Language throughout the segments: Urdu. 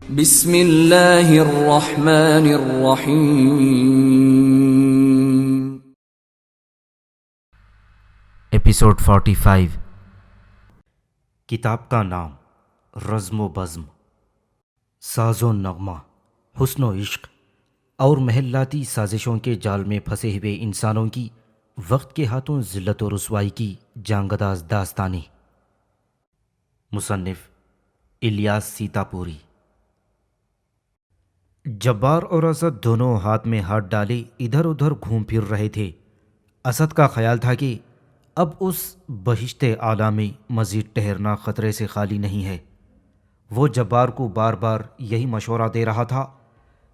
بسم اللہ الرحمن الرحیم۔ ایپیسوڈ 45۔ کتاب کا نام رزم و بزم، ساز و نغمہ، حسن و عشق اور محلاتی سازشوں کے جال میں پھنسے ہوئے انسانوں کی وقت کے ہاتھوں ذلت و رسوائی کی جانگداز داستانیں۔ مصنف الیاس سیتاپوری۔ جبار اور اسد دونوں ہاتھ میں ہاتھ ڈالے ادھر ادھر گھوم پھر رہے تھے۔ اسد کا خیال تھا کہ اب اس بہشت اعلیٰ میں مزید ٹھہرنا خطرے سے خالی نہیں ہے۔ وہ جبار کو بار بار یہی مشورہ دے رہا تھا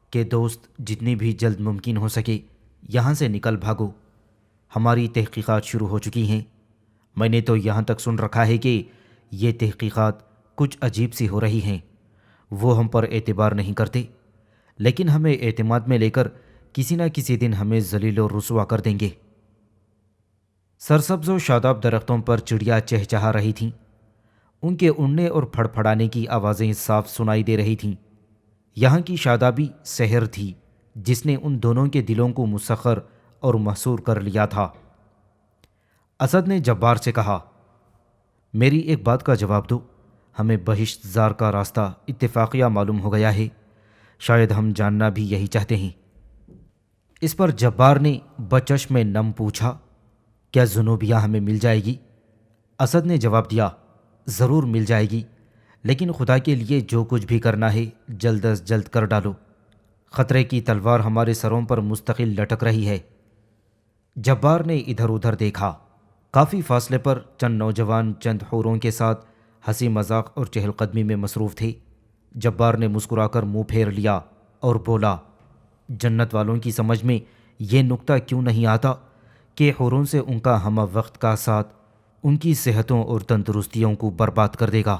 کہ دوست، جتنی بھی جلد ممکن ہو سکے یہاں سے نکل بھاگو، ہماری تحقیقات شروع ہو چکی ہیں۔ میں نے تو یہاں تک سن رکھا ہے کہ یہ تحقیقات کچھ عجیب سی ہو رہی ہیں۔ وہ ہم پر اعتبار نہیں کرتے، لیکن ہمیں اعتماد میں لے کر کسی نہ کسی دن ہمیں ذلیل و رسوا کر دیں گے۔ سرسبز و شاداب درختوں پر چڑیا چہچہا رہی تھیں۔ ان کے اڑنے اور پھڑ پھڑانے کی آوازیں صاف سنائی دے رہی تھیں۔ یہاں کی شادابی سحر تھی جس نے ان دونوں کے دلوں کو مسخر اور محصور کر لیا تھا۔ اسد نے جبار سے کہا، میری ایک بات کا جواب دو، ہمیں بہشت زار کا راستہ اتفاقیہ معلوم ہو گیا ہے، شاید ہم جاننا بھی یہی چاہتے ہیں۔ اس پر جبار نے بچشم نم پوچھا، کیا زنوبیہ ہمیں مل جائے گی؟ اسد نے جواب دیا، ضرور مل جائے گی، لیکن خدا کے لیے جو کچھ بھی کرنا ہے جلد از جلد کر ڈالو، خطرے کی تلوار ہمارے سروں پر مستقل لٹک رہی ہے۔ جبار نے ادھر ادھر دیکھا۔ کافی فاصلے پر چند نوجوان چند حوروں کے ساتھ ہنسی مذاق اور چہل قدمی میں مصروف تھے۔ جبار نے مسکرا کر منہ پھیر لیا اور بولا، جنت والوں کی سمجھ میں یہ نکتہ کیوں نہیں آتا کہ حوروں سے ان کا ہمہ وقت کا ساتھ ان کی صحتوں اور تندرستیوں کو برباد کر دے گا۔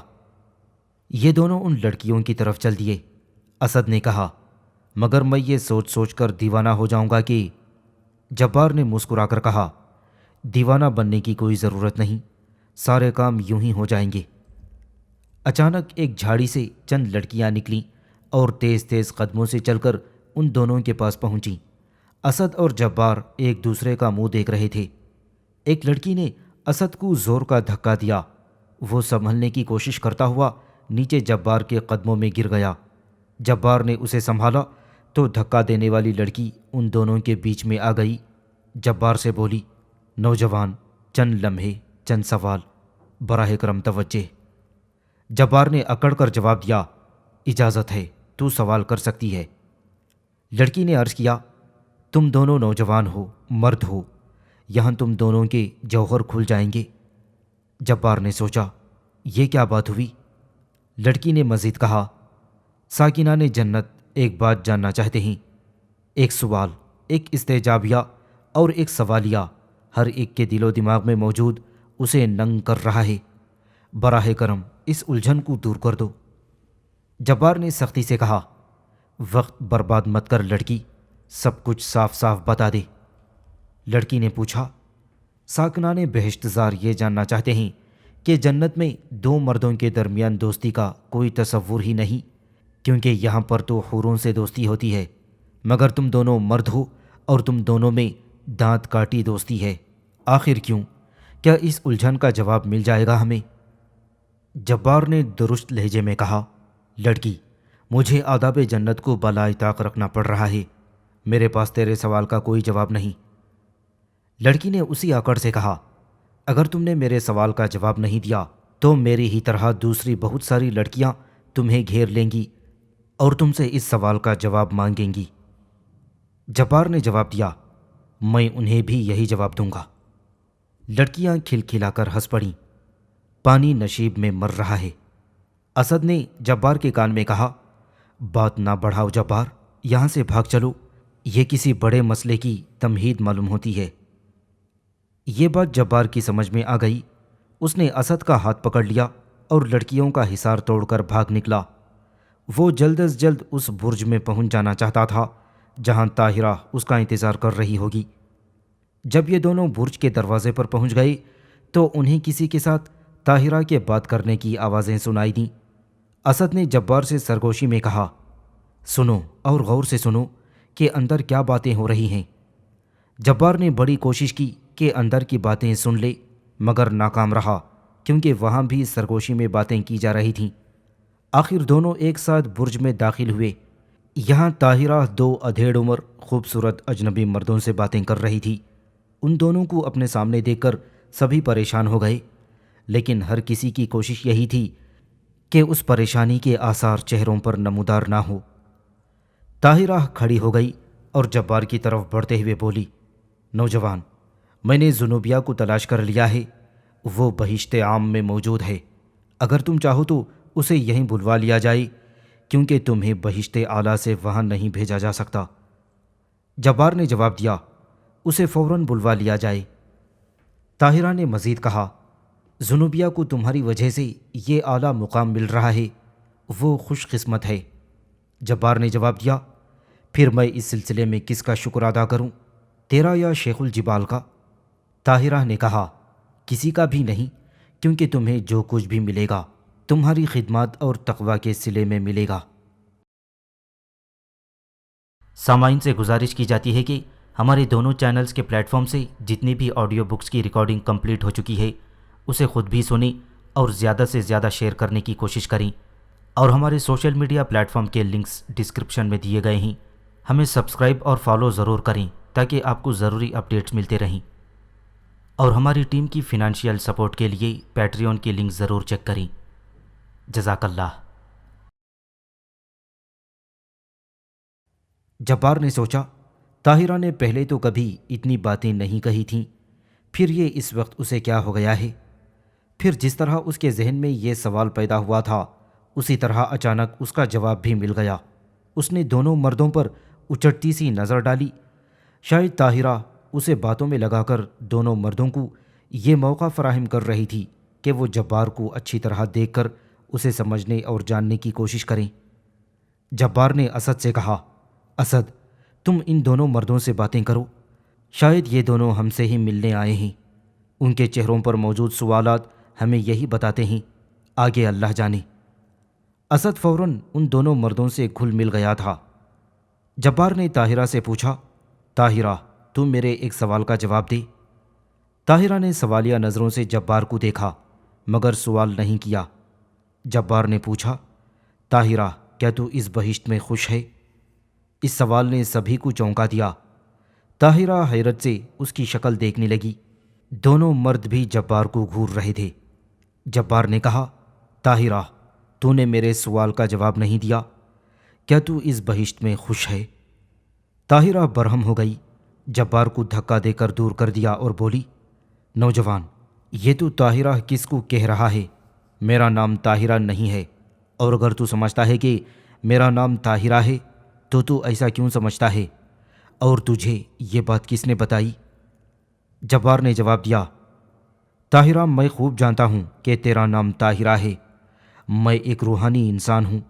یہ دونوں ان لڑکیوں کی طرف چل دیے۔ اسد نے کہا، مگر میں یہ سوچ سوچ کر دیوانہ ہو جاؤں گا کہ… جبار نے مسکرا کر کہا، دیوانہ بننے کی کوئی ضرورت نہیں، سارے کام یوں ہی ہو جائیں گے۔ اچانک ایک جھاڑی سے چند لڑکیاں نکلیں اور تیز تیز قدموں سے چل کر ان دونوں کے پاس پہنچیں۔ اسد اور جبار ایک دوسرے کا منہ دیکھ رہے تھے۔ ایک لڑکی نے اسد کو زور کا دھکا دیا۔ وہ سنبھلنے کی کوشش کرتا ہوا نیچے جبار کے قدموں میں گر گیا۔ جبار نے اسے سنبھالا تو دھکا دینے والی لڑکی ان دونوں کے بیچ میں آ گئی۔ جبار سے بولی، نوجوان، چند لمحے، چند سوال، براہ کرم توجہ۔ جبار نے اکڑ کر جواب دیا، اجازت ہے، تو سوال کر سکتی ہے۔ لڑکی نے عرض کیا، تم دونوں نوجوان ہو، مرد ہو، یہاں تم دونوں کے جوہر کھل جائیں گے۔ جبار نے سوچا، یہ کیا بات ہوئی؟ لڑکی نے مزید کہا، ساکنان جنت ایک بات جاننا چاہتے ہیں، ایک سوال، ایک استجابیہ اور ایک سوالیہ ہر ایک کے دل و دماغ میں موجود اسے ننگ کر رہا ہے، براہ کرم اس الجھن کو دور کر دو۔ جبار نے سختی سے کہا، وقت برباد مت کر لڑکی، سب کچھ صاف صاف بتا دے۔ لڑکی نے پوچھا، ساکنان بہشت زار یہ جاننا چاہتے ہیں کہ جنت میں دو مردوں کے درمیان دوستی کا کوئی تصور ہی نہیں، کیونکہ یہاں پر تو حوروں سے دوستی ہوتی ہے، مگر تم دونوں مرد ہو اور تم دونوں میں دانت کاٹی دوستی ہے، آخر کیوں؟ کیا اس الجھن کا جواب مل جائے گا ہمیں؟ جبار نے درست لہجے میں کہا، لڑکی، مجھے آداب جنت کو بالائے طاق رکھنا پڑ رہا ہے، میرے پاس تیرے سوال کا کوئی جواب نہیں۔ لڑکی نے اسی آکڑ سے کہا، اگر تم نے میرے سوال کا جواب نہیں دیا تو میری ہی طرح دوسری بہت ساری لڑکیاں تمہیں گھیر لیں گی اور تم سے اس سوال کا جواب مانگیں گی۔ جبار نے جواب دیا، میں انہیں بھی یہی جواب دوں گا۔ لڑکیاں کھلکھلا کر ہنس پڑیں۔ پانی نشیب میں مر رہا ہے۔ اسد نے جبار کے کان میں کہا، بات نہ بڑھاؤ جبار، یہاں سے بھاگ چلو، یہ کسی بڑے مسئلے کی تمہید معلوم ہوتی ہے۔ یہ بات جبار کی سمجھ میں آ گئی۔ اس نے اسد کا ہاتھ پکڑ لیا اور لڑکیوں کا حصار توڑ کر بھاگ نکلا۔ وہ جلد از جلد اس برج میں پہنچ جانا چاہتا تھا جہاں طاہرہ اس کا انتظار کر رہی ہوگی۔ جب یہ دونوں برج کے دروازے پر پہنچ گئے تو انہیں کسی کے ساتھ طاہرہ کے بات کرنے کی آوازیں سنائی دیں۔ اسد نے جبار سے سرگوشی میں کہا، سنو اور غور سے سنو کہ اندر کیا باتیں ہو رہی ہیں۔ جبار نے بڑی کوشش کی کہ اندر کی باتیں سن لے، مگر ناکام رہا کیونکہ وہاں بھی سرگوشی میں باتیں کی جا رہی تھیں۔ آخر دونوں ایک ساتھ برج میں داخل ہوئے۔ یہاں طاہرہ 2 ادھیڑ عمر خوبصورت اجنبی مردوں سے باتیں کر رہی تھی۔ ان دونوں کو اپنے سامنے دیکھ کر سبھی پریشان ہو گئے، لیکن ہر کسی کی کوشش یہی تھی کہ اس پریشانی کے آثار چہروں پر نمودار نہ ہو۔ طاہرہ کھڑی ہو گئی اور جبار کی طرف بڑھتے ہوئے بولی، نوجوان، میں نے زنوبیہ کو تلاش کر لیا ہے، وہ بہشت عام میں موجود ہے۔ اگر تم چاہو تو اسے یہیں بلوا لیا جائے، کیونکہ تمہیں بہشت اعلیٰ سے وہاں نہیں بھیجا جا سکتا۔ جبار نے جواب دیا، اسے فوراً بلوا لیا جائے۔ طاہرہ نے مزید کہا، زنوبیہ کو تمہاری وجہ سے یہ اعلیٰ مقام مل رہا ہے، وہ خوش قسمت ہے۔ جبار نے جواب دیا، پھر میں اس سلسلے میں کس کا شکر ادا کروں، تیرا یا شیخ الجبال کا؟ طاہرہ نے کہا، کسی کا بھی نہیں، کیونکہ تمہیں جو کچھ بھی ملے گا تمہاری خدمات اور تقوی کے صلے میں ملے گا۔ سامعین سے گزارش کی جاتی ہے کہ ہمارے دونوں چینلز کے پلیٹ فارم سے جتنی بھی آڈیو بکس کی ریکارڈنگ کمپلیٹ ہو چکی ہے اسے خود بھی سنیں اور زیادہ سے زیادہ شیئر کرنے کی کوشش کریں، اور ہمارے سوشل میڈیا پلیٹ فارم کے لنکس ڈسکرپشن میں دیے گئے ہیں۔ ہمیں سبسکرائب اور فالو ضرور کریں تاکہ آپ کو ضروری اپڈیٹس ملتے رہیں، اور ہماری ٹیم کی فنانشیل سپورٹ کے لیے پیٹریون کی لنک ضرور چیک کریں۔ جزاک اللہ۔ جبار نے سوچا، طاہرہ نے پہلے تو کبھی اتنی باتیں نہیں کہی تھیں، پھر یہ اس وقت اسے کیا ہو گیا ہے؟ پھر جس طرح اس کے ذہن میں یہ سوال پیدا ہوا تھا اسی طرح اچانک اس کا جواب بھی مل گیا۔ اس نے دونوں مردوں پر اچٹتی سی نظر ڈالی۔ شاید طاہرہ اسے باتوں میں لگا کر دونوں مردوں کو یہ موقع فراہم کر رہی تھی کہ وہ جبار کو اچھی طرح دیکھ کر اسے سمجھنے اور جاننے کی کوشش کریں۔ جبار نے اسد سے کہا، اسد، تم ان دونوں مردوں سے باتیں کرو، شاید یہ دونوں ہم سے ہی ملنے آئے ہیں۔ ان کے چہروں پر موجود سوالات ہمیں یہی بتاتے ہیں، آگے اللہ جانے۔ اسد فوراً ان دونوں مردوں سے گھل مل گیا تھا۔ جبار نے طاہرہ سے پوچھا، طاہرہ، تم میرے ایک سوال کا جواب دے۔ طاہرہ نے سوالیہ نظروں سے جبار کو دیکھا مگر سوال نہیں کیا۔ جبار نے پوچھا، طاہرہ، کیا تو اس بہشت میں خوش ہے؟ اس سوال نے سبھی کو چونکا دیا۔ طاہرہ حیرت سے اس کی شکل دیکھنے لگی۔ دونوں مرد بھی جبار کو گھور رہے تھے۔ جبار نے کہا، طاہرہ، تو نے میرے سوال کا جواب نہیں دیا، کیا تو اس بہشت میں خوش ہے؟ طاہرہ برہم ہو گئی، جبار کو دھکا دے کر دور کر دیا اور بولی، نوجوان، یہ تو طاہرہ کس کو کہہ رہا ہے؟ میرا نام طاہرہ نہیں ہے، اور اگر تو سمجھتا ہے کہ میرا نام طاہرہ ہے تو ایسا کیوں سمجھتا ہے؟ اور تجھے یہ بات کس نے بتائی؟ جبار نے جواب دیا، طاہرہ، میں خوب جانتا ہوں کہ تیرا نام طاہرہ ہے۔ میں ایک روحانی انسان ہوں،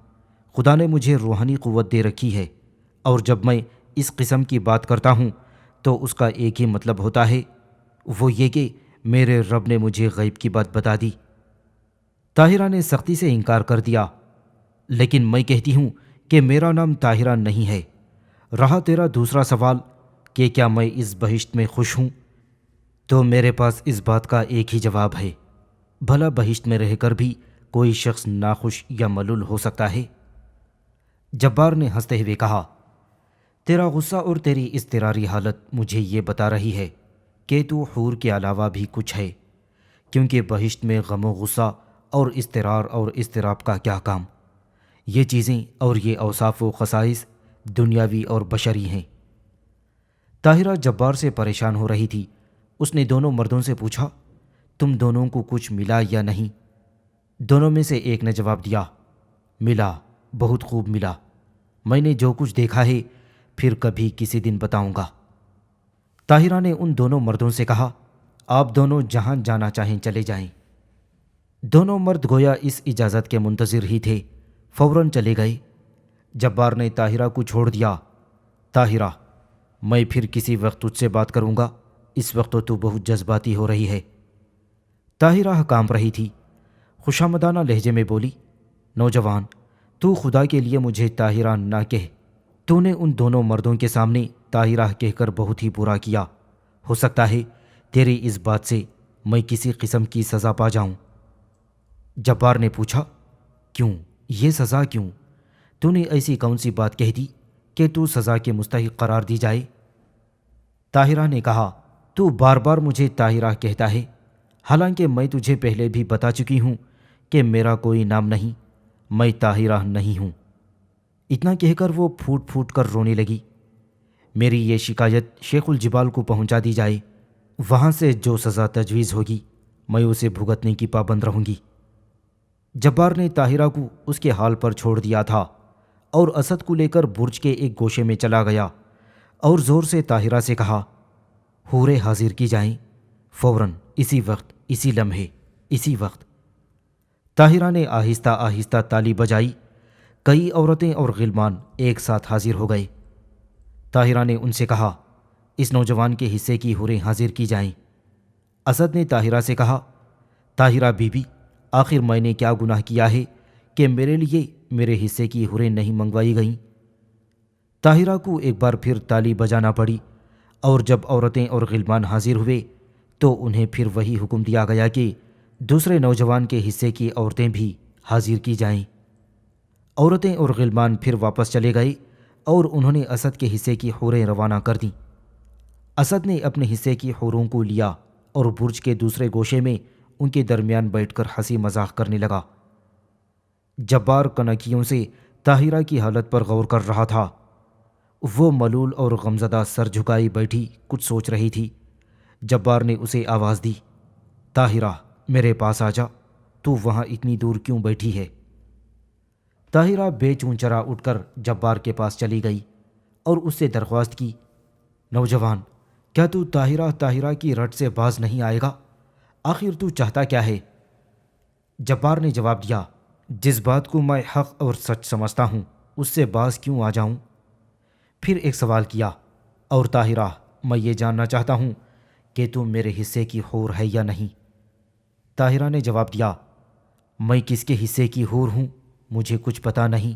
خدا نے مجھے روحانی قوت دے رکھی ہے، اور جب میں اس قسم کی بات کرتا ہوں تو اس کا ایک ہی مطلب ہوتا ہے، وہ یہ کہ میرے رب نے مجھے غیب کی بات بتا دی۔ طاہرہ نے سختی سے انکار کر دیا، لیکن میں کہتی ہوں کہ میرا نام طاہرہ نہیں ہے۔ رہا تیرا دوسرا سوال کہ کیا میں اس بہشت میں خوش ہوں، تو میرے پاس اس بات کا ایک ہی جواب ہے، بھلا بہشت میں رہ کر بھی کوئی شخص ناخوش یا ملول ہو سکتا ہے؟ جبار نے ہنستے ہوئے کہا، تیرا غصہ اور تیری اضطراری حالت مجھے یہ بتا رہی ہے کہ تو حور کے علاوہ بھی کچھ ہے، کیونکہ بہشت میں غم و غصہ اور اضطرار اور اضطراب کا کیا کام؟ یہ چیزیں اور یہ اوصاف و خصائص دنیاوی اور بشری ہیں۔ طاہرہ جبار سے پریشان ہو رہی تھی۔ اس نے دونوں مردوں سے پوچھا، تم دونوں کو کچھ ملا یا نہیں؟ دونوں میں سے ایک نے جواب دیا، ملا، بہت خوب ملا، میں نے جو کچھ دیکھا ہے پھر کبھی کسی دن بتاؤں گا۔ طاہرہ نے ان دونوں مردوں سے کہا، آپ دونوں جہاں جانا چاہیں چلے جائیں۔ دونوں مرد گویا اس اجازت کے منتظر ہی تھے، فوراً چلے گئے۔ جبار نے طاہرہ کو چھوڑ دیا، طاہرہ، میں پھر کسی وقت تجھ سے بات کروں گا، اس وقت تو بہت جذباتی ہو رہی ہے۔ طاہرہ کانپ رہی تھی، خوشامدانہ لہجے میں بولی، نوجوان: تو خدا کے لیے مجھے طاہرہ نہ کہہ، تو نے ان دونوں مردوں کے سامنے طاہرہ کہہ کر بہت ہی برا کیا، ہو سکتا ہے تیری اس بات سے میں کسی قسم کی سزا پا جاؤں۔ جبار نے پوچھا: کیوں؟ یہ سزا کیوں؟ تو نے ایسی کون سی بات کہہ دی کہ تو سزا کے مستحق قرار دی جائے؟ طاہرہ نے کہا: تو بار بار مجھے طاہرہ کہتا ہے، حالانکہ میں تجھے پہلے بھی بتا چکی ہوں کہ میرا کوئی نام نہیں، میں طاہرہ نہیں ہوں۔ اتنا کہہ کر وہ پھوٹ پھوٹ کر رونے لگی۔ میری یہ شکایت شیخ الجبال کو پہنچا دی جائے، وہاں سے جو سزا تجویز ہوگی میں اسے بھگتنے کی پابند رہوں گی۔ جبار نے طاہرہ کو اس کے حال پر چھوڑ دیا تھا اور اسد کو لے کر برج کے ایک گوشے میں چلا گیا اور زور سے طاہرہ سے کہا: حوریں حاضر کی جائیں، فوراً، اسی وقت، اسی لمحے، اسی وقت۔ طاہرہ نے آہستہ آہستہ تالی بجائی، کئی عورتیں اور غلمان ایک ساتھ حاضر ہو گئے۔ طاہرہ نے ان سے کہا: اس نوجوان کے حصے کی حوریں حاضر کی جائیں۔ اسد نے طاہرہ سے کہا: طاہرہ بی بی، آخر میں نے کیا گناہ کیا ہے کہ میرے لیے میرے حصے کی حوریں نہیں منگوائی گئیں؟ طاہرہ کو ایک بار پھر تالی بجانا پڑی، اور جب عورتیں اور غلمان حاضر ہوئے تو انہیں پھر وہی حکم دیا گیا کہ دوسرے نوجوان کے حصے کی عورتیں بھی حاضر کی جائیں۔ عورتیں اور غلمان پھر واپس چلے گئے اور انہوں نے اسد کے حصے کی حوریں روانہ کر دیں۔ اسد نے اپنے حصے کی حوروں کو لیا اور برج کے دوسرے گوشے میں ان کے درمیان بیٹھ کر ہنسی مذاق کرنے لگا۔ جبار کنکیوں سے طاہرہ کی حالت پر غور کر رہا تھا۔ وہ ملول اور غمزدہ سر جھکائی بیٹھی کچھ سوچ رہی تھی۔ جبار نے اسے آواز دی: طاہرہ، میرے پاس آ جا، تو وہاں اتنی دور کیوں بیٹھی ہے؟ طاہرہ بے چونچرا اٹھ کر جبار کے پاس چلی گئی اور اس سے درخواست کی: نوجوان، کیا تو طاہرہ کی رٹ سے باز نہیں آئے گا؟ آخر تو چاہتا کیا ہے؟ جبار نے جواب دیا: جس بات کو میں حق اور سچ سمجھتا ہوں اس سے باز کیوں آ جاؤں؟ پھر ایک سوال کیا: اور طاہرہ، میں یہ جاننا چاہتا ہوں کہ تو میرے حصے کی حور ہے یا نہیں؟ طاہرہ نے جواب دیا: میں کس کے حصے کی حور ہوں مجھے کچھ پتہ نہیں،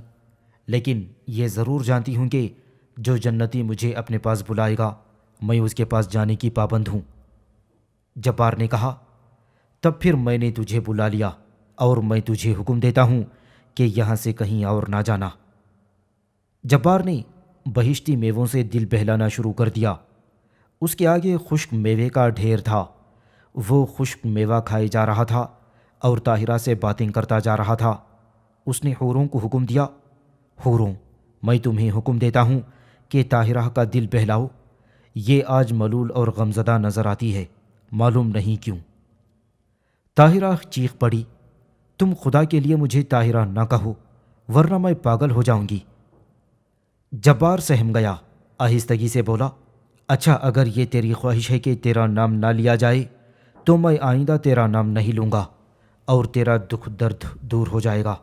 لیکن یہ ضرور جانتی ہوں کہ جو جنتی مجھے اپنے پاس بلائے گا میں اس کے پاس جانے کی پابند ہوں۔ جبار نے کہا: تب پھر میں نے تجھے بلا لیا اور میں تجھے حکم دیتا ہوں کہ یہاں سے کہیں اور نہ جانا۔ جبار نے بہشتی میووں سے دل بہلانا شروع کر دیا۔ اس کے آگے خشک میوے کا ڈھیر تھا۔ وہ خشک میوہ کھائے جا رہا تھا اور طاہرہ سے باتیں کرتا جا رہا تھا۔ اس نے حوروں کو حکم دیا: حوروں، میں تمہیں حکم دیتا ہوں کہ طاہرہ کا دل بہلاؤ، یہ آج ملول اور غمزدہ نظر آتی ہے، معلوم نہیں کیوں۔ طاہرہ چیخ پڑی: تم خدا کے لیے مجھے طاہرہ نہ کہو ورنہ میں پاگل ہو جاؤں گی۔ جبار سہم گیا، آہستگی سے بولا: اچھا، اگر یہ تیری خواہش ہے کہ تیرا نام نہ لیا جائے تو میں آئندہ تیرا نام نہیں لوں گا اور تیرا دکھ درد دور ہو جائے گا۔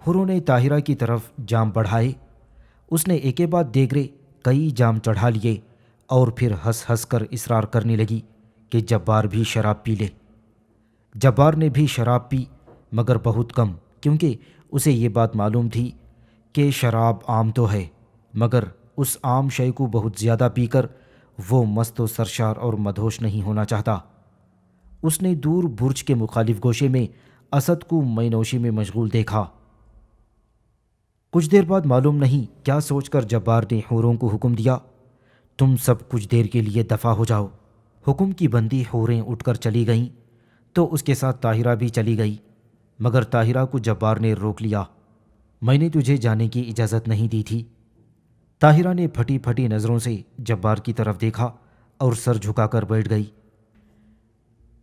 حوروں نے طاہرہ کی طرف جام بڑھائے۔ اس نے ایک بعد دیگرے کئی جام چڑھا لیے اور پھر ہنس ہنس کر اصرار کرنے لگی کہ جبار بھی شراب پی لے۔ جبار نے بھی شراب پی، مگر بہت کم، کیونکہ اسے یہ بات معلوم تھی کہ شراب عام تو ہے مگر اس عام شے کو بہت زیادہ پی کر وہ مست و سرشار اور مدہوش نہیں ہونا چاہتا۔ اس نے دور برج کے مخالف گوشے میں اسد کو مے نوشی میں مشغول دیکھا۔ کچھ دیر بعد معلوم نہیں کیا سوچ کر جبار نے حوروں کو حکم دیا: تم سب کچھ دیر کے لیے دفع ہو جاؤ۔ حکم کی بندی حوریں اٹھ کر چلی گئیں تو اس کے ساتھ طاہرہ بھی چلی گئی، مگر طاہرہ کو جبار نے روک لیا: میں نے تجھے جانے کی اجازت نہیں دی تھی۔ طاہرہ نے پھٹی پھٹی نظروں سے جبار کی طرف دیکھا اور سر جھکا کر بیٹھ گئی۔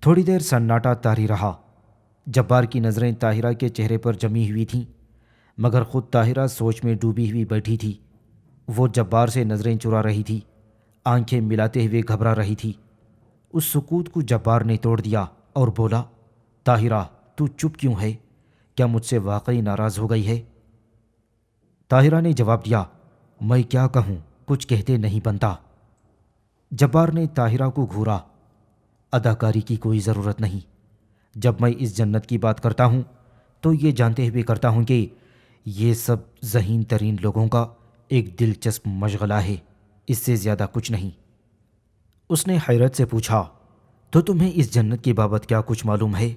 تھوڑی دیر سناٹا طاری رہا۔ جبار کی نظریں طاہرہ کے چہرے پر جمی ہوئی تھیں، مگر خود طاہرہ سوچ میں ڈوبی ہوئی بیٹھی تھی۔ وہ جبار سے نظریں چرا رہی تھی، آنکھیں ملاتے ہوئے گھبرا رہی تھی۔ اس سکوت کو جبار نے توڑ دیا اور بولا: طاہرہ، تو چپ کیوں ہے؟ کیا مجھ سے واقعی ناراض ہو گئی ہے؟ طاہرہ نے جواب دیا: میں کیا کہوں، کچھ کہتے نہیں بنتا۔ جبار نے طاہرہ کو گھورا: اداکاری کی کوئی ضرورت نہیں۔ جب میں اس جنت کی بات کرتا ہوں تو یہ جانتے ہوئے کرتا ہوں کہ یہ سب ذہین ترین لوگوں کا ایک دلچسپ مشغلہ ہے، اس سے زیادہ کچھ نہیں۔ اس نے حیرت سے پوچھا، تو تمہیں اس جنت کی بابت کیا کچھ معلوم ہے؟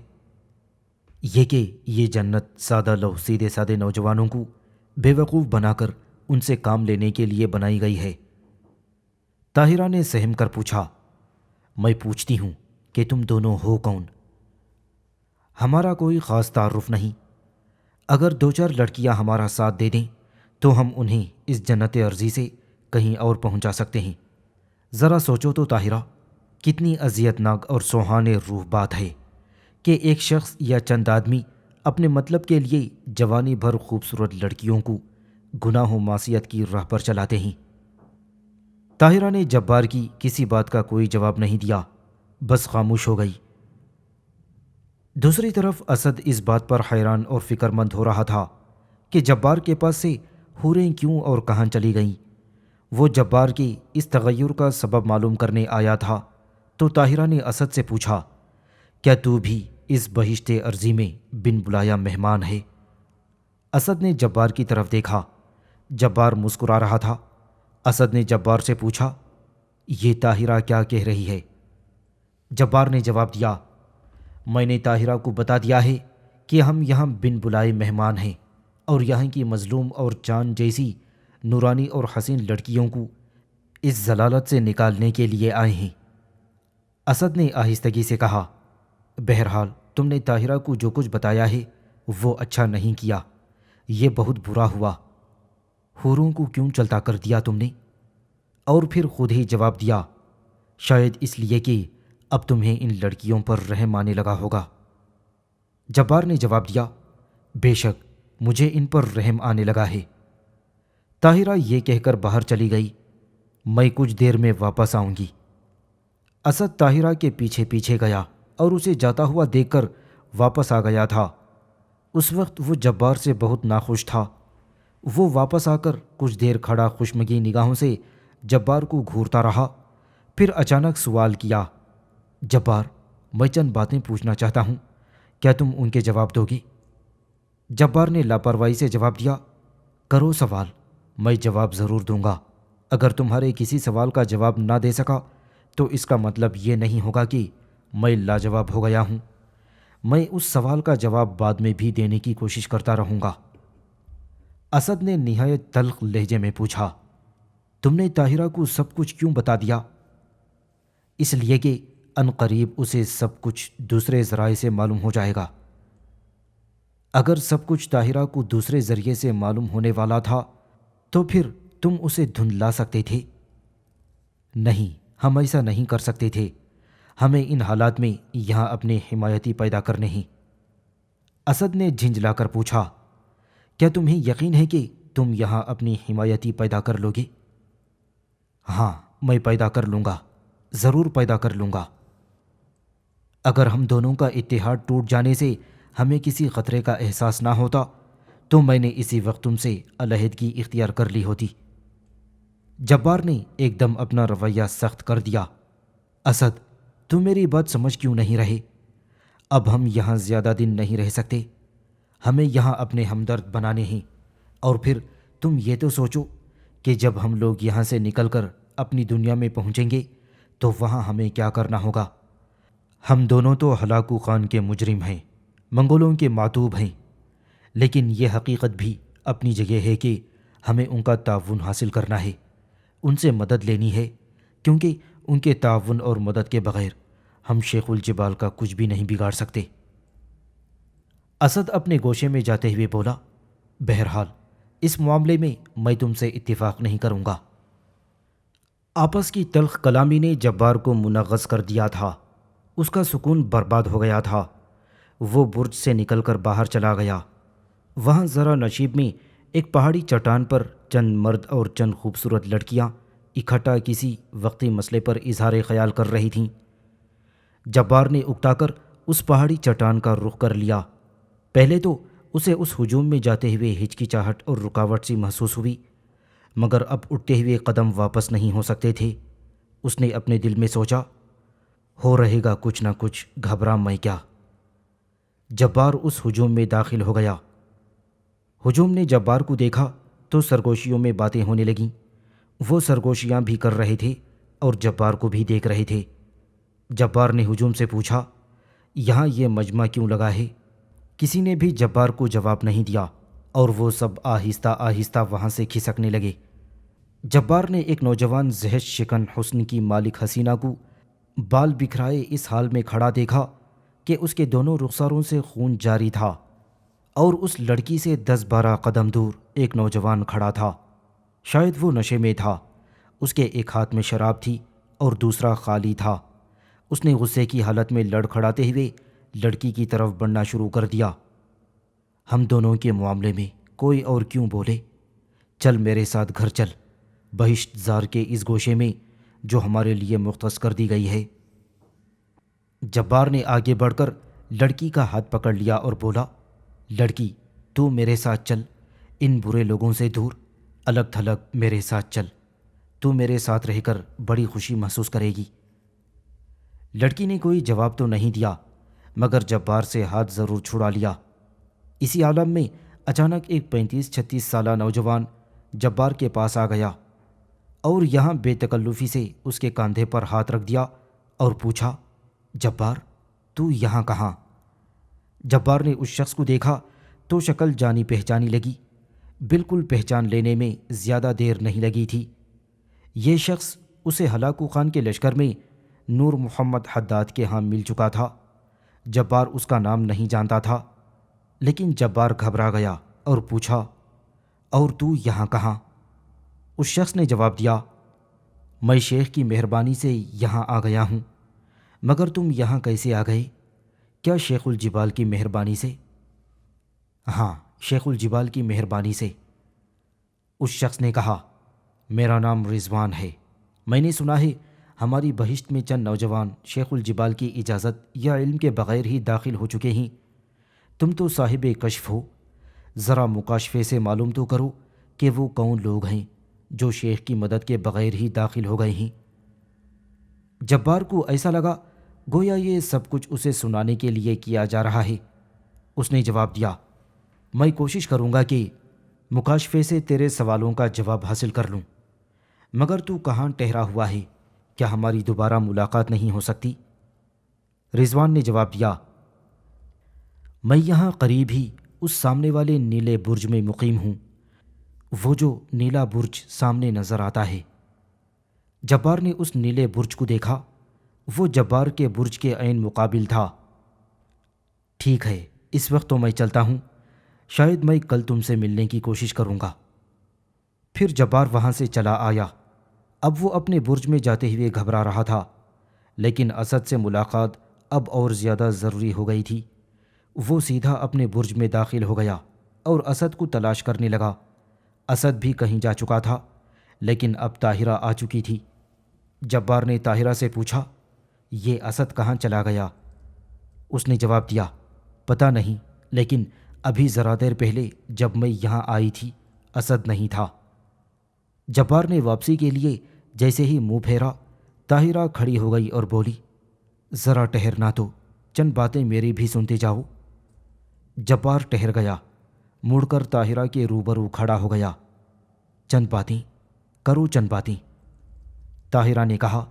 یہ کہ یہ جنت سادہ لو سیدھے سادے نوجوانوں کو بے وقوف بنا کر ان سے کام لینے کے لیے بنائی گئی ہے۔ طاہرہ نے سہم کر پوچھا، میں پوچھتی ہوں کہ تم دونوں ہو کون؟ ہمارا کوئی خاص تعارف نہیں، اگر دو چار لڑکیاں ہمارا ساتھ دے دیں تو ہم انہیں اس جنت ارضی سے کہیں اور پہنچا سکتے ہیں۔ ذرا سوچو تو طاہرہ، کتنی اذیت ناک اور سوہانے روح بات ہے کہ ایک شخص یا چند آدمی اپنے مطلب کے لیے جوانی بھر خوبصورت لڑکیوں کو گناہ و معصیت کی راہ پر چلاتے ہیں۔ طاہرہ نے جبار کی کسی بات کا کوئی جواب نہیں دیا، بس خاموش ہو گئی۔ دوسری طرف اسد اس بات پر حیران اور فکر مند ہو رہا تھا کہ جبار کے پاس سے حوریں کیوں اور کہاں چلی گئیں۔ وہ جبار کے اس تغیر کا سبب معلوم کرنے آیا تھا تو طاہرہ نے اسد سے پوچھا، کیا تو بھی اس بہشت ارضی میں بن بلایا مہمان ہے؟ اسد نے جبار کی طرف دیکھا، جبار مسکرا رہا تھا۔ اسد نے جبار سے پوچھا، یہ طاہرہ کیا کہہ رہی ہے؟ جبار نے جواب دیا، میں نے طاہرہ کو بتا دیا ہے کہ ہم یہاں بن بلائے مہمان ہیں اور یہاں کی مظلوم اور چاند جیسی نورانی اور حسین لڑکیوں کو اس ضلالت سے نکالنے کے لیے آئے ہیں۔ اسد نے آہستگی سے کہا، بہرحال تم نے طاہرہ کو جو کچھ بتایا ہے وہ اچھا نہیں کیا، یہ بہت برا ہوا۔ حوروں کو کیوں چلتا کر دیا تم نے؟ اور پھر خود ہی جواب دیا، شاید اس لیے کہ اب تمہیں ان لڑکیوں پر رحم آنے لگا ہوگا۔ جبار نے جواب دیا، بے شک مجھے ان پر رحم آنے لگا ہے۔ طاہرہ یہ کہہ کر باہر چلی گئی، میں کچھ دیر میں واپس آؤں گی۔ اسد طاہرہ کے پیچھے پیچھے گیا اور اسے جاتا ہوا دیکھ کر واپس آ گیا تھا۔ اس وقت وہ جبار سے بہت ناخوش تھا۔ وہ واپس آ کر کچھ دیر کھڑا خشمگین نگاہوں سے جبار کو گھورتا رہا، پھر اچانک سوال کیا، جبار، میں چند باتیں پوچھنا چاہتا ہوں، کیا تم ان کے جواب دو گے؟ جبار نے لاپرواہی سے جواب دیا، کرو سوال، میں جواب ضرور دوں گا۔ اگر تمہارے کسی سوال کا جواب نہ دے سکا تو اس کا مطلب یہ نہیں ہوگا کہ میں لاجواب ہو گیا ہوں۔ میں اس سوال کا جواب بعد میں بھی دینے کی کوشش کرتا رہوں گا۔ اسد نے نہایت تلخ لہجے میں پوچھا، تم نے طاہرہ کو سب کچھ کیوں بتا دیا؟ اس لیے کہ عنقریب اسے سب کچھ دوسرے ذرائع سے معلوم ہو جائے گا۔ اگر سب کچھ طاہرہ کو دوسرے ذریعے سے معلوم ہونے والا تھا تو پھر تم اسے دھندلا سکتے تھے۔ نہیں، ہم ایسا نہیں کر سکتے تھے، ہمیں ان حالات میں یہاں اپنے حمایتی پیدا کرنے ہیں۔ اسد نے جھنجلا کر پوچھا، کیا تمہیں یقین ہے کہ تم یہاں اپنی حمایتی پیدا کر لو گے؟ ہاں، میں پیدا کر لوں گا، ضرور پیدا کر لوں گا۔ اگر ہم دونوں کا اتحاد ٹوٹ جانے سے ہمیں کسی خطرے کا احساس نہ ہوتا تو میں نے اسی وقت تم سے علیحدگی اختیار کر لی ہوتی۔ جبار نے ایک دم اپنا رویہ سخت کر دیا، اسد، تم میری بات سمجھ کیوں نہیں رہے؟ اب ہم یہاں زیادہ دن نہیں رہ سکتے، ہمیں یہاں اپنے ہمدرد بنانے ہیں۔ اور پھر تم یہ تو سوچو کہ جب ہم لوگ یہاں سے نکل کر اپنی دنیا میں پہنچیں گے تو وہاں ہمیں کیا کرنا ہوگا۔ ہم دونوں تو ہلاکو خان کے مجرم ہیں، منگولوں کے معتوب ہیں، لیکن یہ حقیقت بھی اپنی جگہ ہے کہ ہمیں ان کا تعاون حاصل کرنا ہے، ان سے مدد لینی ہے، کیونکہ ان کے تعاون اور مدد کے بغیر ہم شیخ الجبال کا کچھ بھی نہیں بگاڑ سکتے۔ اسد اپنے گوشے میں جاتے ہوئے بولا، بہرحال اس معاملے میں میں تم سے اتفاق نہیں کروں گا۔ آپس کی تلخ کلامی نے جبار کو منغص کر دیا تھا، اس کا سکون برباد ہو گیا تھا۔ وہ برج سے نکل کر باہر چلا گیا۔ وہاں ذرا نشیب میں ایک پہاڑی چٹان پر چند مرد اور چند خوبصورت لڑکیاں اکٹھا کسی وقتی مسئلے پر اظہار خیال کر رہی تھیں۔ جبار نے اکتا کر اس پہاڑی چٹان کا رخ کر لیا۔ پہلے تو اسے اس ہجوم میں جاتے ہوئے ہچکچاہٹ اور رکاوٹ سی محسوس ہوئی، مگر اب اٹھتے ہوئے قدم واپس نہیں ہو سکتے تھے۔ اس نے اپنے دل میں سوچا، ہو رہے گا کچھ نہ کچھ، گھبرا میں کیا۔ جبار اس ہجوم میں داخل ہو گیا۔ ہجوم نے جبار کو دیکھا تو سرگوشیوں میں باتیں ہونے لگیں۔ وہ سرگوشیاں بھی کر رہے تھے اور جبار کو بھی دیکھ رہے تھے۔ جبار نے ہجوم سے پوچھا، یہاں یہ مجمع کیوں لگا ہے؟ کسی نے بھی جبار کو جواب نہیں دیا اور وہ سب آہستہ آہستہ وہاں سے کھسکنے لگے۔ جبار نے ایک نوجوان زہد شکن حسن کی مالک حسینہ کو بال بکھرائے اس حال میں کھڑا دیکھا کہ اس کے دونوں رخساروں سے خون جاری تھا، اور اس لڑکی سے 10-12 قدم دور ایک نوجوان کھڑا تھا۔ شاید وہ نشے میں تھا۔ اس کے ایک ہاتھ میں شراب تھی اور دوسرا خالی تھا۔ اس نے غصے کی حالت میں لڑکھڑاتے ہوئے لڑکی کی طرف بڑھنا شروع کر دیا۔ ہم دونوں کے معاملے میں کوئی اور کیوں بولے؟ چل میرے ساتھ گھر چل، بہشت زار کے اس گوشے میں جو ہمارے لیے مختص کر دی گئی ہے۔ جبار نے آگے بڑھ کر لڑکی کا ہاتھ پکڑ لیا اور بولا، لڑکی تو میرے ساتھ چل، ان برے لوگوں سے دور، الگ تھلگ میرے ساتھ چل، تو میرے ساتھ رہ کر بڑی خوشی محسوس کرے گی۔ لڑکی نے کوئی جواب تو نہیں دیا، مگر جبار سے ہاتھ ضرور چھڑا لیا۔ اسی عالم میں اچانک ایک 35-36 سالہ نوجوان جبار کے پاس آ گیا اور یہاں بے تکلفی سے اس کے کاندھے پر ہاتھ رکھ دیا اور پوچھا، جبار تو یہاں کہاں؟ جبار نے اس شخص کو دیکھا تو شکل جانی پہچانی لگی۔ بالکل پہچان لینے میں زیادہ دیر نہیں لگی تھی۔ یہ شخص اسے ہلاکو خان کے لشکر میں نور محمد حداد کے ہاں مل چکا تھا۔ جبار اس کا نام نہیں جانتا تھا، لیکن جبار گھبرا گیا اور پوچھا، اور تو یہاں کہاں؟ اس شخص نے جواب دیا، میں شیخ کی مہربانی سے یہاں آ گیا ہوں۔ مگر تم یہاں کیسے آ گئے؟ کیا شیخ الجبال کی مہربانی سے؟ ہاں، شیخ الجبال کی مہربانی سے۔ اس شخص نے کہا، میرا نام رضوان ہے۔ میں نے سنا ہے ہماری بہشت میں چند نوجوان شیخ الجبال کی اجازت یا علم کے بغیر ہی داخل ہو چکے ہیں۔ تم تو صاحب کشف ہو، ذرا مکاشفے سے معلوم تو کرو کہ وہ کون لوگ ہیں جو شیخ کی مدد کے بغیر ہی داخل ہو گئے ہیں۔ جبار کو ایسا لگا گویا یہ سب کچھ اسے سنانے کے لیے کیا جا رہا ہے۔ اس نے جواب دیا، میں کوشش کروں گا کہ مکاشفے سے تیرے سوالوں کا جواب حاصل کر لوں، مگر تو کہاں ٹھہرا ہوا ہے؟ کیا ہماری دوبارہ ملاقات نہیں ہو سکتی؟ رضوان نے جواب دیا، میں یہاں قریب ہی اس سامنے والے نیلے برج میں مقیم ہوں، وہ جو نیلا برج سامنے نظر آتا ہے۔ جبار نے اس نیلے برج کو دیکھا، وہ جبار کے برج کے عین مقابل تھا۔ ٹھیک ہے، اس وقت تو میں چلتا ہوں، شاید میں کل تم سے ملنے کی کوشش کروں گا۔ پھر جبار وہاں سے چلا آیا۔ اب وہ اپنے برج میں جاتے ہوئے گھبرا رہا تھا، لیکن اسد سے ملاقات اب اور زیادہ ضروری ہو گئی تھی۔ وہ سیدھا اپنے برج میں داخل ہو گیا اور اسد کو تلاش کرنے لگا۔ اسد بھی کہیں جا چکا تھا، لیکن اب طاہرہ آ چکی تھی۔ جبار نے طاہرہ سے پوچھا، یہ اسد کہاں چلا گیا؟ اس نے جواب دیا، پتہ نہیں، لیکن ابھی ذرا دیر پہلے جب میں یہاں آئی تھی اسد نہیں تھا۔ جبار نے واپسی کے لیے جیسے ہی منہ پھیرا، طاہرہ کھڑی ہو گئی اور بولی، ذرا ٹھہرنا تو، چند باتیں میری بھی سنتے جاؤ۔ جبار ٹھہر گیا، مڑ کر طاہرہ کے روبرو کھڑا ہو گیا۔ چند باتیں کرو، چند باتیں۔ طاہرہ نے کہا،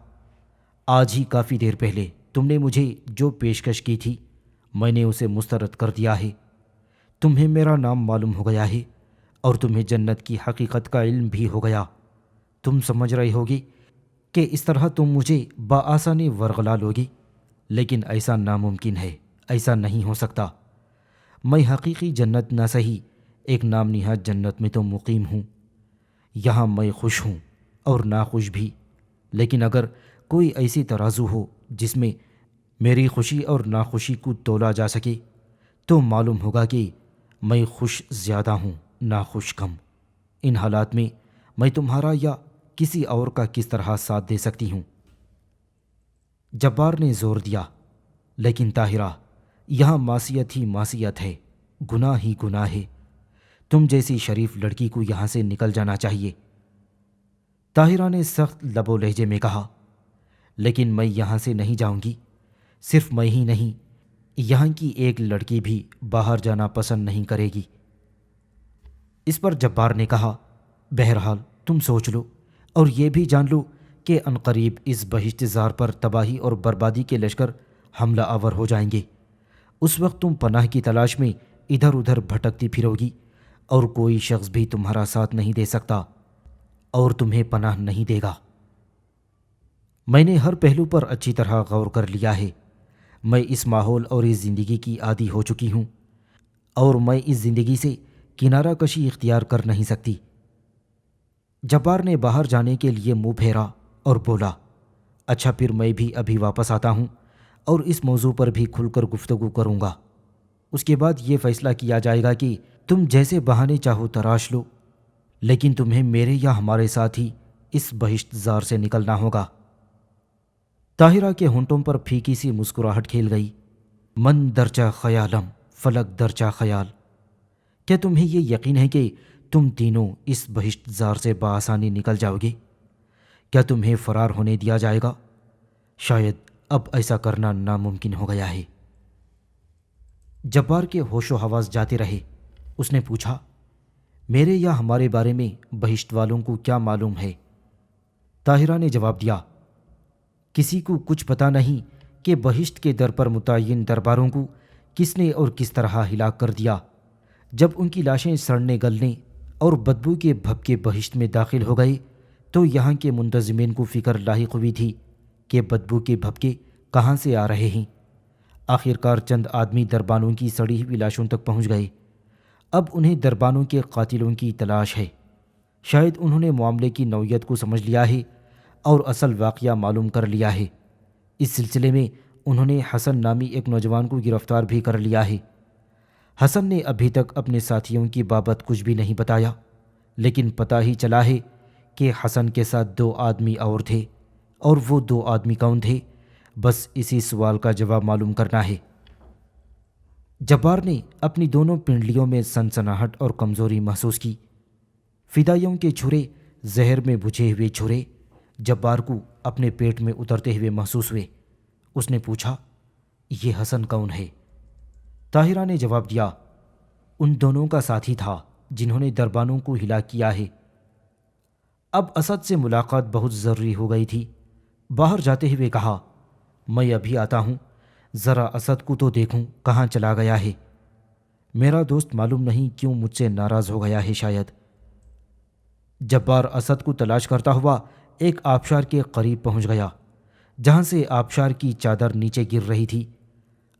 آج ہی کافی دیر پہلے تم نے مجھے جو پیشکش کی تھی میں نے اسے مسترد کر دیا ہے۔ تمہیں میرا نام معلوم ہو گیا ہے اور تمہیں جنت کی حقیقت کا علم بھی ہو گیا۔ تم سمجھ رہے ہوگی کہ اس طرح تم مجھے بآسانی ورغلا لوگی، لیکن ایسا ناممکن ہے، ایسا نہیں ہو سکتا۔ میں حقیقی جنت نہ سہی ایک نام نہاد جنت میں تو مقیم ہوں۔ یہاں میں خوش ہوں اور ناخوش بھی، لیکن اگر کوئی ایسی ترازو ہو جس میں میری خوشی اور ناخوشی کو تولا جا سکے تو معلوم ہوگا کہ میں خوش زیادہ ہوں، ناخوش کم۔ ان حالات میں میں تمہارا یا کسی اور کا کس طرح ساتھ دے سکتی ہوں؟ جبار نے زور دیا، لیکن طاہرہ، یہاں معصیت ہی معصیت ہے، گناہ ہی گناہ ہے۔ تم جیسی شریف لڑکی کو یہاں سے نکل جانا چاہیے۔ طاہرہ نے سخت لب و لہجے میں کہا، لیکن میں یہاں سے نہیں جاؤں گی۔ صرف میں ہی نہیں، یہاں کی ایک لڑکی بھی باہر جانا پسند نہیں کرے گی۔ اس پر جبار نے کہا، بہرحال تم سوچ لو اور یہ بھی جان لو کہ عنقریب اس بہشت زار پر تباہی اور بربادی کے لشکر حملہ آور ہو جائیں گے۔ اس وقت تم پناہ کی تلاش میں ادھر ادھر بھٹکتی پھرو گی اور کوئی شخص بھی تمہارا ساتھ نہیں دے سکتا اور تمہیں پناہ نہیں دے گا۔ میں نے ہر پہلو پر اچھی طرح غور کر لیا ہے۔ میں اس ماحول اور اس زندگی کی عادی ہو چکی ہوں اور میں اس زندگی سے کنارہ کشی اختیار کر نہیں سکتی۔ جبار نے باہر جانے کے لیے منہ پھیرا اور بولا، اچھا پھر میں بھی ابھی واپس آتا ہوں اور اس موضوع پر بھی کھل کر گفتگو کروں گا۔ اس کے بعد یہ فیصلہ کیا جائے گا کہ تم جیسے بہانے چاہو تراش لو، لیکن تمہیں میرے یا ہمارے ساتھ ہی اس بہشت زار سے نکلنا ہوگا۔ طاہرہ کے ہونٹوں پر پھیکی سی مسکراہٹ کھیل گئی۔ من درچہ خیالم فلک درچہ خیال، کیا تمہیں یہ یقین ہے کہ تم تینوں اس بہشت زار سے بآسانی نکل جاؤ گے؟ کیا تمہیں فرار ہونے دیا جائے گا؟ شاید اب ایسا کرنا ناممکن ہو گیا ہے۔ جبار کے ہوش و حواس جاتے رہے۔ اس نے پوچھا، میرے یا ہمارے بارے میں بہشت والوں کو کیا معلوم ہے؟ طاہرہ نے جواب دیا، کسی کو کچھ پتہ نہیں کہ بہشت کے در پر متعین درباروں کو کس نے اور کس طرح ہلاک کر دیا۔ جب ان کی لاشیں سڑنے گلنے اور بدبو کے بھبکے بہشت میں داخل ہو گئے تو یہاں کے منتظمین کو فکر لاحق ہوئی تھی کہ بدبو کے بھبکے کہاں سے آ رہے ہیں۔ آخرکار چند آدمی دربانوں کی سڑی ہوئی لاشوں تک پہنچ گئے۔ اب انہیں دربانوں کے قاتلوں کی تلاش ہے۔ شاید انہوں نے معاملے کی نوعیت کو سمجھ لیا ہے اور اصل واقعہ معلوم کر لیا ہے۔ اس سلسلے میں انہوں نے حسن نامی ایک نوجوان کو گرفتار بھی کر لیا ہے۔ حسن نے ابھی تک اپنے ساتھیوں کی بابت کچھ بھی نہیں بتایا، لیکن پتہ ہی چلا ہے کہ حسن کے ساتھ 2 آدمی اور تھے، اور وہ 2 آدمی کون تھے؟ بس اسی سوال کا جواب معلوم کرنا ہے۔ جبار نے اپنی دونوں پنڈلیوں میں سنسناہٹ اور کمزوری محسوس کی۔ فدائیوں کے چھرے زہر میں بجھے ہوئے چھرے جبار کو اپنے پیٹ میں اترتے ہوئے محسوس ہوئے۔ اس نے پوچھا، یہ حسن کون ہے؟ طاہرہ نے جواب دیا، ان دونوں کا ساتھی تھا جنہوں نے دربانوں کو ہلاک کیا ہے۔ اب اسد سے ملاقات بہت ضروری ہو گئی تھی۔ باہر جاتے ہوئے کہا، میں ابھی آتا ہوں، ذرا اسد کو تو دیکھوں کہاں چلا گیا ہے۔ میرا دوست معلوم نہیں کیوں مجھ سے ناراض ہو گیا ہے شاید۔ جبار اسد کو تلاش کرتا ہوا ایک آبشار کے قریب پہنچ گیا، جہاں سے آبشار کی چادر نیچے گر رہی تھی۔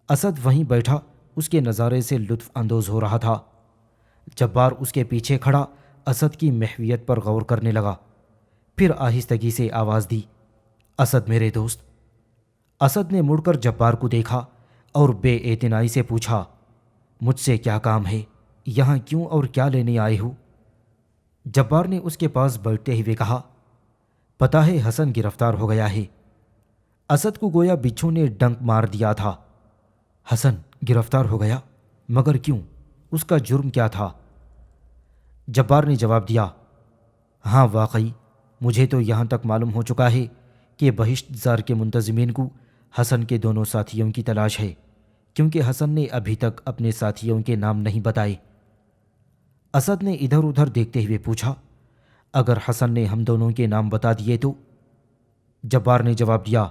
اسد وہیں بیٹھا اس کے نظارے سے لطف اندوز ہو رہا تھا۔ جبار اس کے پیچھے کھڑا اسد کی محویت پر غور کرنے لگا، پھر آہستگی سے آواز دی، اسد میرے دوست۔ اسد نے مڑ کر جبار کو دیکھا اور بے اعتنائی سے پوچھا، مجھ سے کیا کام ہے؟ یہاں کیوں اور کیا لینے آئے ہو؟ جبار نے اس کے پاس بیٹھتے ہوئے کہا، پتہ ہے حسن گرفتار ہو گیا ہے۔ اسد کو گویا بچھو نے ڈنک مار دیا تھا۔ حسن گرفتار ہو گیا؟ مگر کیوں؟ اس کا جرم کیا تھا؟ جبار نے جواب دیا، ہاں واقعی مجھے تو یہاں تک معلوم ہو چکا ہے کہ بہشت زار کے منتظمین کو حسن کے دونوں ساتھیوں کی تلاش ہے، کیونکہ حسن نے ابھی تک اپنے ساتھیوں کے نام نہیں بتائے۔ اسد نے ادھر ادھر دیکھتے ہوئے پوچھا، اگر حسن نے ہم دونوں کے نام بتا دیے تو؟ جبار نے جواب دیا،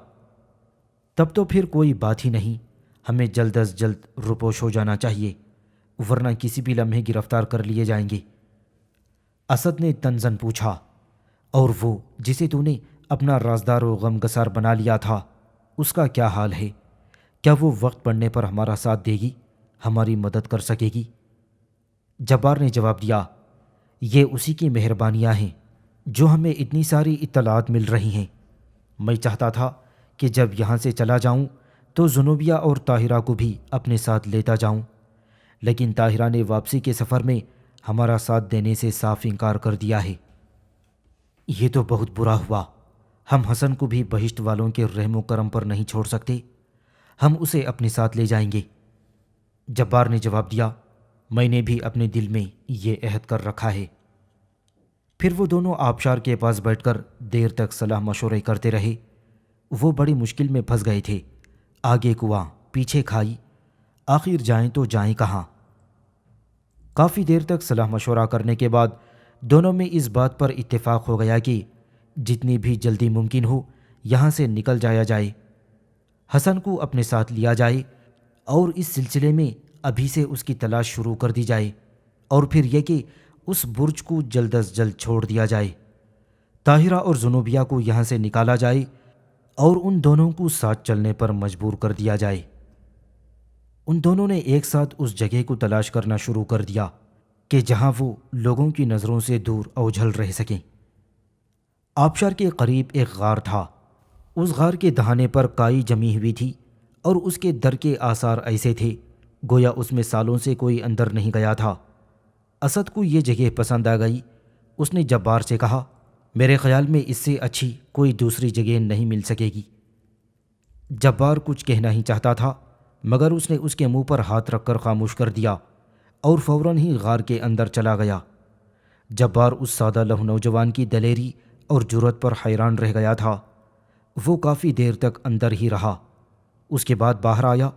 تب تو پھر کوئی بات ہی نہیں، ہمیں جلد از جلد روپوش ہو جانا چاہیے، ورنہ کسی بھی لمحے گرفتار کر لیے جائیں گے۔ اسد نے تنزن پوچھا، اور وہ جسے تو نے اپنا رازدار و غمگسار بنا لیا تھا، اس کا کیا حال ہے؟ کیا وہ وقت پڑنے پر ہمارا ساتھ دے گی، ہماری مدد کر سکے گی؟ جبار نے جواب دیا، یہ اسی کی مہربانیاں ہیں جو ہمیں اتنی ساری اطلاعات مل رہی ہیں۔ میں چاہتا تھا کہ جب یہاں سے چلا جاؤں تو زنوبیہ اور طاہرہ کو بھی اپنے ساتھ لیتا جاؤں، لیکن طاہرہ نے واپسی کے سفر میں ہمارا ساتھ دینے سے صاف انکار کر دیا ہے۔ یہ تو بہت برا ہوا۔ ہم حسن کو بھی بہشت والوں کے رحم و کرم پر نہیں چھوڑ سکتے، ہم اسے اپنے ساتھ لے جائیں گے۔ جبار نے جواب دیا، میں نے بھی اپنے دل میں یہ عہد کر رکھا ہے۔ پھر وہ دونوں آبشار کے پاس بیٹھ کر دیر تک صلاح مشورے کرتے رہے۔ وہ بڑی مشکل میں پھنس گئے تھے، آگے کنواں پیچھے کھائی، آخر جائیں تو جائیں کہاں؟ کافی دیر تک صلاح مشورہ کرنے کے بعد دونوں میں اس بات پر اتفاق ہو گیا کہ جتنی بھی جلدی ممکن ہو یہاں سے نکل جایا جائے، حسن کو اپنے ساتھ لیا جائے اور اس سلسلے میں ابھی سے اس کی تلاش شروع کر دی جائے، اور پھر یہ کہ اس برج کو جلد از جلد چھوڑ دیا جائے، طاہرہ اور زنوبیہ کو یہاں سے نکالا جائے اور ان دونوں کو ساتھ چلنے پر مجبور کر دیا جائے۔ ان دونوں نے ایک ساتھ اس جگہ کو تلاش کرنا شروع کر دیا کہ جہاں وہ لوگوں کی نظروں سے دور اوجھل رہ سکیں۔ آبشار کے قریب ایک غار تھا۔ اس غار کے دہانے پر کائی جمی ہوئی تھی اور اس کے در کے آثار ایسے تھے گویا اس میں سالوں سے کوئی اندر نہیں گیا تھا۔ اسد کو یہ جگہ پسند آ گئی۔ اس نے جبار سے کہا، میرے خیال میں اس سے اچھی کوئی دوسری جگہ نہیں مل سکے گی۔ جبار کچھ کہنا ہی چاہتا تھا مگر اس نے اس کے منہ پر ہاتھ رکھ کر خاموش کر دیا اور فوراً ہی غار کے اندر چلا گیا۔ جبار اس سادہ لوح نوجوان کی دلیری اور جرأت پر حیران رہ گیا تھا۔ وہ کافی دیر تک اندر ہی رہا۔ اس کے بعد باہر آیا۔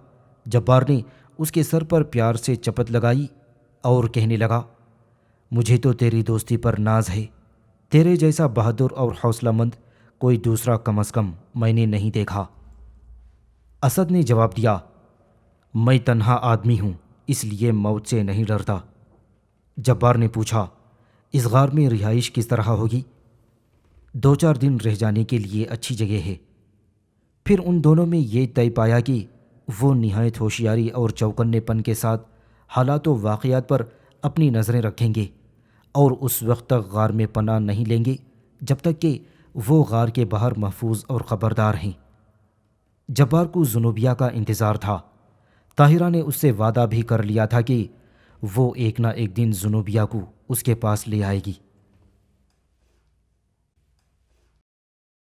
جبار نے اس کے سر پر پیار سے چپت لگائی اور کہنے لگا، مجھے تو تیری دوستی پر ناز ہے، تیرے جیسا بہادر اور حوصلہ مند کوئی دوسرا کم از کم میں نے نہیں دیکھا۔ اسد نے جواب دیا، میں تنہا آدمی ہوں اس لیے موت سے نہیں ڈرتا۔ جبار نے پوچھا، اس غار میں رہائش کس طرح ہوگی؟ 2-4 دن رہ جانے کے لیے اچھی جگہ ہے۔ پھر ان دونوں میں یہ طے پایا کہ وہ نہایت ہوشیاری اور چوکنے پن کے ساتھ حالات و واقعات پر اپنی نظریں رکھیں گے اور اس وقت تک غار میں پناہ نہیں لیں گے جب تک کہ وہ غار کے باہر محفوظ اور خبردار ہیں۔ جبار کو زنوبیہ کا انتظار تھا۔ طاہرہ نے اس سے وعدہ بھی کر لیا تھا کہ وہ ایک نہ ایک دن زنوبیہ کو اس کے پاس لے آئے گی۔